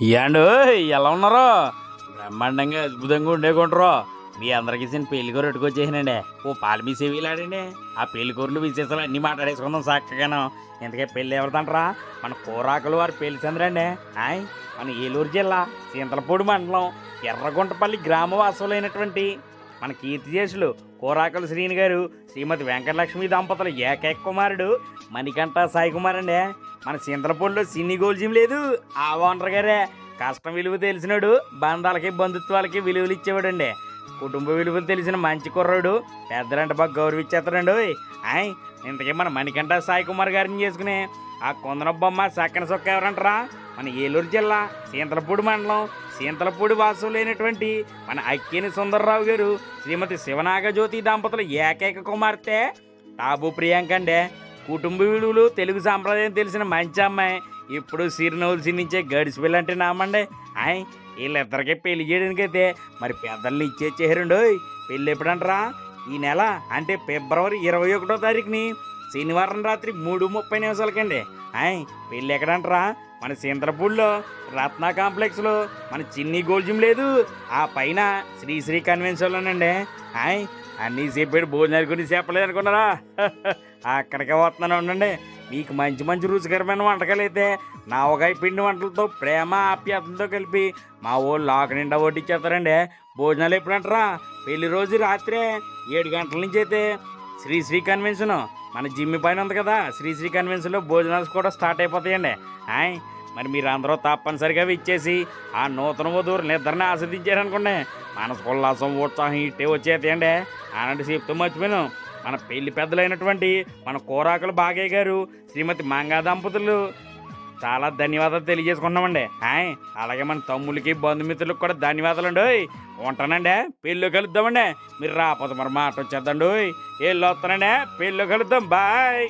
ఏండు ఎలా ఉన్నారో బ్రహ్మాండంగా అద్భుతంగా ఉండేకుంటారో మీ అందరికి ఇచ్చిన పెళ్లికూర ఎట్టుకొచ్చేసానండి. ఓ పాలు మీ సేవీలాడండి. ఆ పెళ్లికూరలు విశేషాలు అన్నీ మాట్లాడేసుకుందాం చక్కగాను. ఇంతకే పెళ్ళి ఎవరిదంటరా? మన కూరాకులు వారు పెళ్లి చంద్రండి. ఆయ్ మన ఏలూరు జిల్లా చింతలపూడి మండలం ఎర్రగుంటపల్లి గ్రామవాసులైనటువంటి మన కీర్తిశేషులు కూరాకుల శ్రీని గారు శ్రీమతి వెంకటలక్ష్మి దంపతుల ఏకైక కుమారుడు మణికంఠ సాయి కుమార్ అండి. మన చింతలపూడిలో సిన్ని గోల్జిం లేదు ఆ ఓనర్ గారే. కష్టం విలువ తెలిసినాడు, బంధాలకి బంధుత్వాలకి విలువలు ఇచ్చేవాడండి. కుటుంబ విలువలు తెలిసిన మంచి కుర్రాడు, పెద్దలంటే బాగా గౌరవించేస్తాడండి. ఆయ్ ఇంతకీ మన మణికంఠ సాయి కుమార్ గారిని చేసుకుని ఆ కొందన బొమ్మ సక్కన సొక్క ఎవరంటారా? మన ఏలూరు జిల్లా చింతలపూడి మండలం చింతలపూడి వాసులైనటువంటి మన అక్కిని సుందర్రావు గారు శ్రీమతి శివనాగజ్యోతి దంపతుల ఏకైక కుమార్తె టాబు ప్రియాంక అండి. కుటుంబ విలువలు తెలుగు సాంప్రదాయం తెలిసిన మంచి అమ్మాయి. ఇప్పుడు సిరినవ్వులు సిన్నించే గడిచి పెళ్ళంటే నామండి. ఆయ్ వీళ్ళిద్దరికీ పెళ్లి చేయడానికైతే మరి పెద్దల్ని ఇచ్చేసేరండు. పెళ్ళి ఎప్పుడంటారా? ఈ నెల అంటే ఫిబ్రవరి 21వ తారీఖుని శనివారం రాత్రి 3:30 ఆయ్ పెళ్ళి ఎక్కడంటారా? మన చింతలపూడిలో రత్న కాంప్లెక్స్లో మన చిన్ని గోల్జిం లేదు ఆ పైన శ్రీశ్రీ కన్వెన్షన్లోనండి. ఆయ్ అన్నీ చెప్పాడు, భోజనాలు గురించి చెప్పలేదు అనుకున్నారా? అక్కడికే వస్తున్నాను ఉండండి. మీకు మంచి మంచి రుచికరమైన వంటకాలు అయితే నావగాయ పిండి వంటలతో ప్రేమ ఆప్యాయతలతో కలిపి మా ఊళ్ళు ఆకు నిండా వడ్డిచ్చేస్తారండి. భోజనాలు ఎప్పుడంటారా? పెళ్లి రోజు రాత్రే 7 గంటల నుంచి అయితే శ్రీశ్రీ కన్వెన్షన్ మన జిమ్మి పైన ఉంది కదా, శ్రీశ్రీ కన్వెన్షన్లో భోజనాలు కూడా స్టార్ట్ అయిపోతాయండి. ఆయ్ మరి మీరు అందరూ తప్పనిసరిగా ఇచ్చేసి ఆ నూతన వధువులు నిద్రని ఆస్వాదించారనుకోండి, మనసు ఉల్లాసం ఉత్సాహం ఇట్టే వచ్చేస్తాయండి. అలాంటి చెప్తూ మర్చిపోయాను, మన పెళ్లి పెద్దలైనటువంటి మన కూరాకుల బాగయ్య గారు శ్రీమతి మంగా దంపతులు చాలా ధన్యవాదాలు తెలియజేసుకున్నామండి. హాయ్ అలాగే మన తమ్ములకి బంధుమిత్రులకు కూడా ధన్యవాదాలు అండి. ఉంటానండి, పెళ్ళి కలుద్దామండి. మీరు రాకపోతే మరి మాట వచ్చేద్దండి. వెళ్ళి వస్తానండి, పెళ్ళి కలుద్దాం. బాయ్.